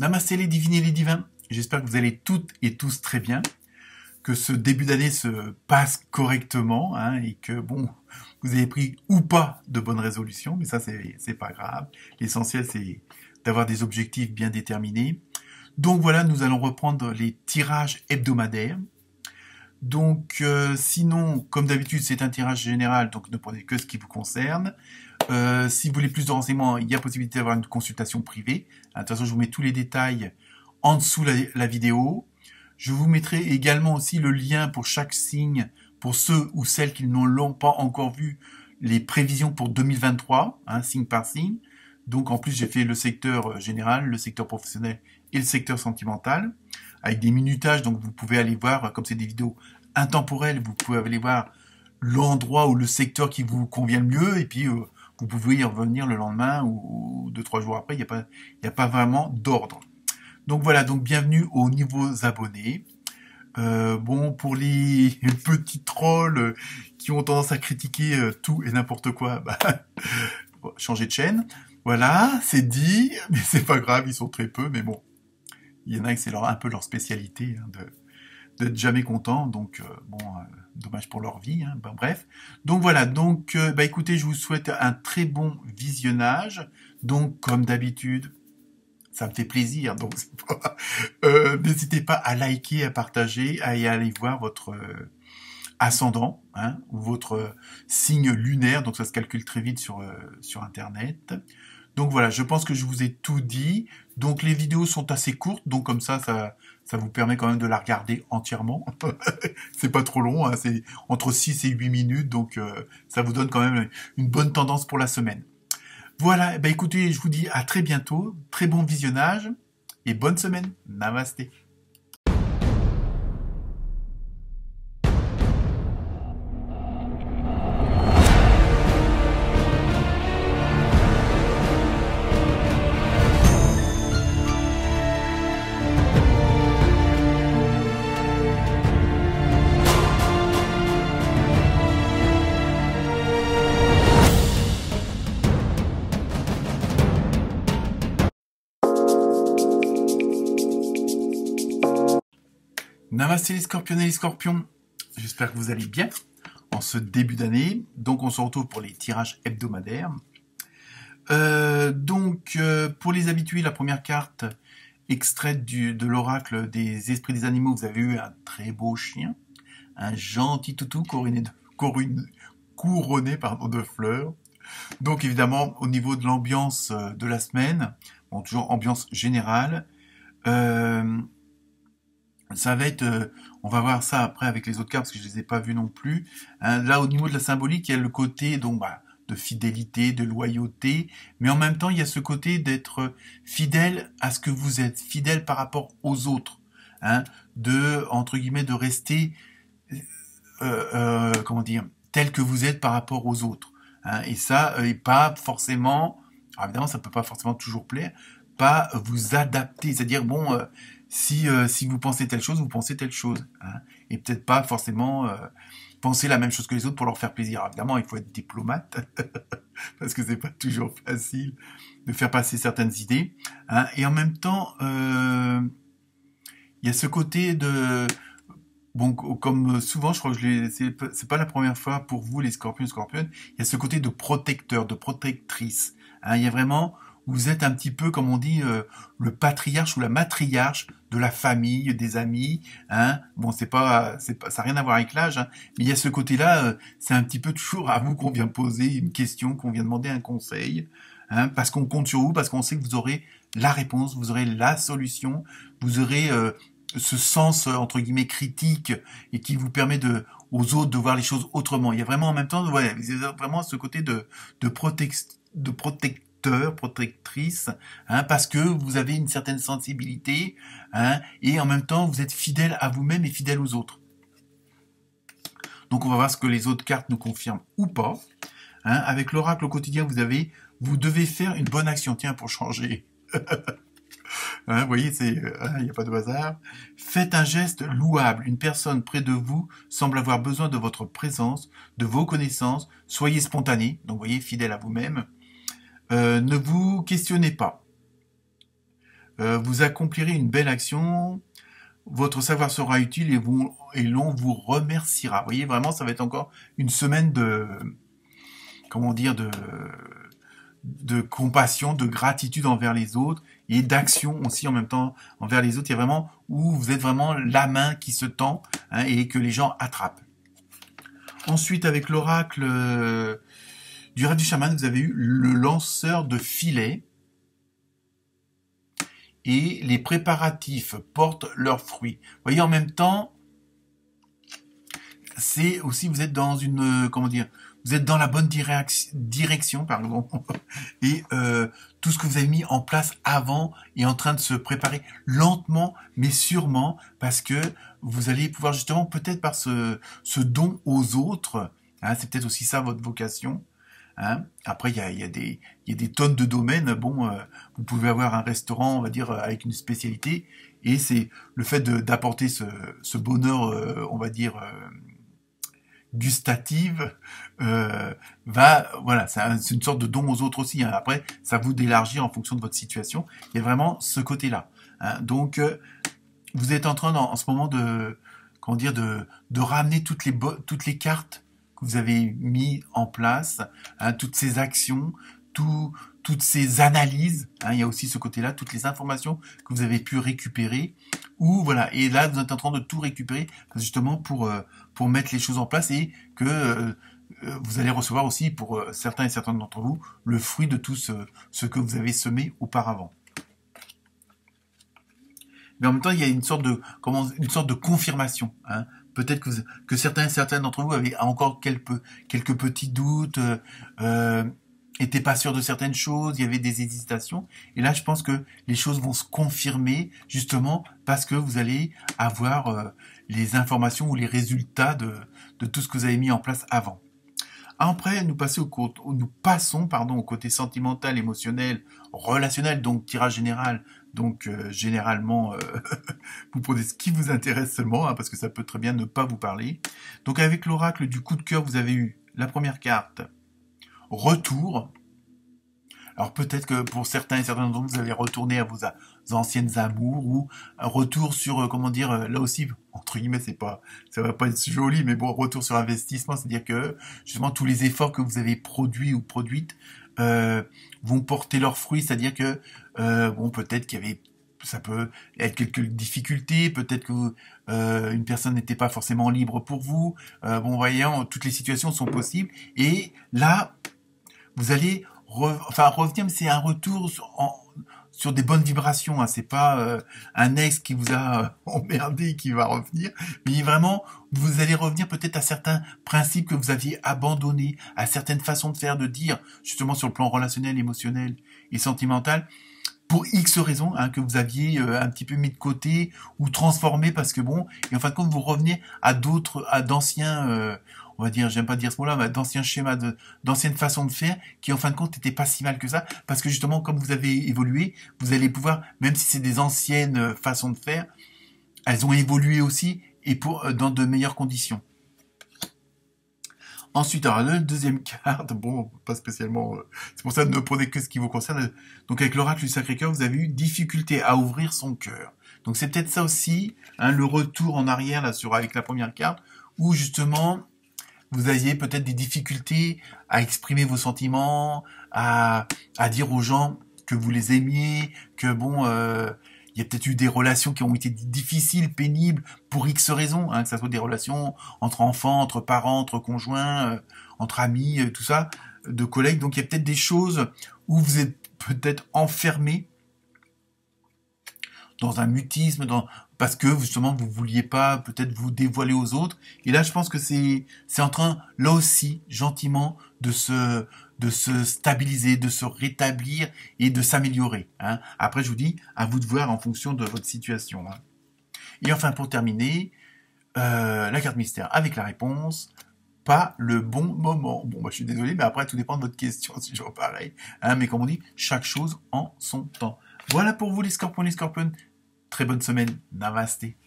Namasté les divines et les divins, j'espère que vous allez toutes et tous très bien, que ce début d'année se passe correctement, hein, et que bon, vous avez pris ou pas de bonnes résolutions, mais ça c'est pas grave. L'essentiel c'est d'avoir des objectifs bien déterminés. Donc voilà, nous allons reprendre les tirages hebdomadaires. Donc sinon, comme d'habitude, c'est un tirage général, donc ne prenez que ce qui vous concerne. Si vous voulez plus de renseignements, il y a possibilité d'avoir une consultation privée. De toute façon, je vous mets tous les détails en dessous la vidéo. Je vous mettrai également aussi le lien pour chaque signe, pour ceux ou celles qui ne l'ont pas encore vu, les prévisions pour 2023, hein, signe par signe. Donc en plus, j'ai fait le secteur général, le secteur professionnel et le secteur sentimental, avec des minutages, donc vous pouvez aller voir, comme c'est des vidéos intemporelles, vous pouvez aller voir l'endroit ou le secteur qui vous convient le mieux, et puis vous pouvez y revenir le lendemain ou 2-3 jours après, il n'y a pas vraiment d'ordre. Donc voilà, donc bienvenue aux nouveaux abonnés. Bon, pour les petits trolls qui ont tendance à critiquer tout et n'importe quoi, bah, changer de chaîne. Voilà, c'est dit, mais c'est pas grave, ils sont très peu, mais bon. Il y en a que c'est un peu leur spécialité, hein, d'être jamais content, donc bon, dommage pour leur vie, hein, ben, bref. Donc voilà, donc bah écoutez, je vous souhaite un très bon visionnage. Donc comme d'habitude, ça me fait plaisir, donc n'hésitez pas à liker, à partager, à aller voir votre ascendant, hein, ou votre signe lunaire, donc ça se calcule très vite sur Internet. Donc voilà, je pense que je vous ai tout dit. Donc les vidéos sont assez courtes, donc comme ça vous permet quand même de la regarder entièrement. C'est pas trop long, hein, c'est entre 6 et 8 minutes, donc ça vous donne quand même une bonne tendance pour la semaine. Voilà, bah écoutez, je vous dis à très bientôt, très bon visionnage, et bonne semaine. Namasté. Namasté les scorpions et les scorpions, j'espère que vous allez bien en ce début d'année. Donc on se retrouve pour les tirages hebdomadaires. Pour les habitués, la première carte extraite de l'oracle des esprits des animaux, vous avez eu un très beau chien, un gentil toutou couronné de fleurs. Donc évidemment, au niveau de l'ambiance de la semaine, bon, toujours ambiance générale, ça va être, on va voir ça après avec les autres cartes parce que je les ai pas vues non plus. Hein, là, au niveau de la symbolique, il y a le côté donc de fidélité, de loyauté, mais en même temps, il y a ce côté d'être fidèle à ce que vous êtes, fidèle par rapport aux autres, hein, entre guillemets, de rester, comment dire, tel que vous êtes par rapport aux autres. Hein, et ça, et pas forcément, alors évidemment, ça peut pas forcément toujours plaire, pas vous adapter, c'est-à-dire bon. Si vous pensez telle chose, vous pensez telle chose. Hein, et peut-être pas forcément penser la même chose que les autres pour leur faire plaisir. Alors, évidemment, il faut être diplomate, parce que c'est pas toujours facile de faire passer certaines idées. Hein, et en même temps, il y a ce côté de... Bon, comme souvent, je crois que c'est pas la première fois pour vous, les scorpions et scorpionnes, il y a ce côté de protecteur, de protectrice. Hein, il y a vraiment... Vous êtes un petit peu, comme on dit, le patriarche ou la matriarche de la famille, des amis. Hein. Bon, ça n'a rien à voir avec l'âge, hein, mais il y a ce côté-là, c'est un petit peu toujours à vous qu'on vient poser une question, qu'on vient demander un conseil, hein, parce qu'on compte sur vous, parce qu'on sait que vous aurez la réponse, vous aurez la solution, vous aurez ce sens, entre guillemets, critique, et qui vous permet aux autres de voir les choses autrement. Il y a vraiment en même temps, ouais, vraiment ce côté de protectrice, hein, parce que vous avez une certaine sensibilité, hein, et en même temps vous êtes fidèle à vous-même et fidèle aux autres. Donc on va voir ce que les autres cartes nous confirment ou pas. Hein, avec l'oracle au quotidien, vous devez faire une bonne action. Tiens, pour changer. Hein, vous voyez, il n'y a pas de hasard. Faites un geste louable. Une personne près de vous semble avoir besoin de votre présence, de vos connaissances. Soyez spontané. Donc, vous voyez, fidèle à vous-même. Ne vous questionnez pas. vous accomplirez une belle action, votre savoir sera utile et l'on vous remerciera. Vous voyez, vraiment, ça va être encore une semaine de, comment dire, de compassion, de gratitude envers les autres et d'action aussi en même temps envers les autres. Il y a vraiment où vous êtes vraiment la main qui se tend, hein, et que les gens attrapent. Ensuite, avec l'oracle du rêve du chaman, vous avez eu le lanceur de filet et les préparatifs portent leurs fruits. Vous voyez, en même temps, c'est aussi, vous êtes dans une, comment dire, vous êtes dans la bonne direction, pardon, et tout ce que vous avez mis en place avant est en train de se préparer lentement, mais sûrement, parce que vous allez pouvoir justement, peut-être par ce don aux autres, hein, c'est peut-être aussi ça votre vocation. Hein. Après, il y a des tonnes de domaines. Bon, vous pouvez avoir un restaurant, on va dire, avec une spécialité, et c'est le fait d'apporter ce bonheur, on va dire, gustative, voilà, c'est une sorte de don aux autres aussi. Hein. Après, ça vous d'élargir en fonction de votre situation. Il y a vraiment ce côté-là. Hein. Donc, vous êtes en train, en ce moment, comment dire, de ramener toutes les cartes que vous avez mis en place, hein, toutes ces actions, toutes ces analyses, hein, il y a aussi ce côté-là, toutes les informations que vous avez pu récupérer, ou voilà, et là vous êtes en train de tout récupérer justement pour mettre les choses en place et que vous allez recevoir aussi pour certains et certaines d'entre vous le fruit de tout ce que vous avez semé auparavant. Mais en même temps, il y a une sorte de confirmation. Hein. Peut-être que certains et certaines d'entre vous avaient encore quelques petits doutes, étaient pas sûrs de certaines choses, il y avait des hésitations. Et là, je pense que les choses vont se confirmer justement parce que vous allez avoir les informations ou les résultats de tout ce que vous avez mis en place avant. Après, nous passons au côté sentimental, émotionnel, relationnel, donc tirage général. Donc généralement, vous prenez ce qui vous intéresse seulement, hein, parce que ça peut très bien ne pas vous parler. Donc avec l'oracle du coup de cœur, vous avez eu la première carte, retour. Alors peut-être que pour certains et certaines d'entre vous, vous allez retourner à vos anciennes amours ou un retour sur, comment dire, là aussi, entre guillemets, ça va pas être joli, mais bon, retour sur investissement, c'est-à-dire que justement tous les efforts que vous avez produits ou produites vont porter leurs fruits, c'est-à-dire que bon, peut-être ça peut être quelques difficultés, peut-être que une personne n'était pas forcément libre pour vous. Bon, voyons, toutes les situations sont possibles. Et là, vous allez revenir, mais c'est un retour sur des bonnes vibrations. Hein. C'est pas un ex qui vous a emmerdé et qui va revenir, mais vraiment, vous allez revenir peut-être à certains principes que vous aviez abandonnés, à certaines façons de faire, de dire, justement sur le plan relationnel, émotionnel et sentimental, pour X raisons, hein, que vous aviez un petit peu mis de côté ou transformé parce que bon, et en fin de compte, vous revenez à d'anciens, on va dire, j'aime pas dire ce mot-là, mais d'anciens schémas, d'anciennes façons de faire qui en fin de compte n'étaient pas si mal que ça, parce que justement, comme vous avez évolué, vous allez pouvoir, même si c'est des anciennes façons de faire, elles ont évolué aussi et dans de meilleures conditions. Ensuite, alors la deuxième carte, bon, pas spécialement, c'est pour ça ne prenez que ce qui vous concerne. Donc avec l'oracle du Sacré-Cœur, vous avez eu difficulté à ouvrir son cœur. Donc c'est peut-être ça aussi, hein, le retour en arrière là avec la première carte, où justement vous aviez peut-être des difficultés à exprimer vos sentiments, à dire aux gens que vous les aimiez, que bon, il y a peut-être eu des relations qui ont été difficiles, pénibles, pour X raisons, hein, que ça soit des relations entre enfants, entre parents, entre conjoints, entre amis, tout ça, de collègues. Donc il y a peut-être des choses où vous êtes peut-être enfermé dans un mutisme, parce que justement vous vouliez pas peut-être vous dévoiler aux autres. Et là, je pense que c'est en train, là aussi, gentiment, de se stabiliser, de se rétablir et de s'améliorer. Hein. Après, je vous dis, à vous de voir en fonction de votre situation. Hein. Et enfin, pour terminer, la carte mystère avec la réponse. Pas le bon moment. Bon, moi, je suis désolé, mais après, tout dépend de votre question, c'est toujours pareil. Hein, mais comme on dit, chaque chose en son temps. Voilà pour vous, les scorpions, les scorpionnes. Très bonne semaine. Namasté.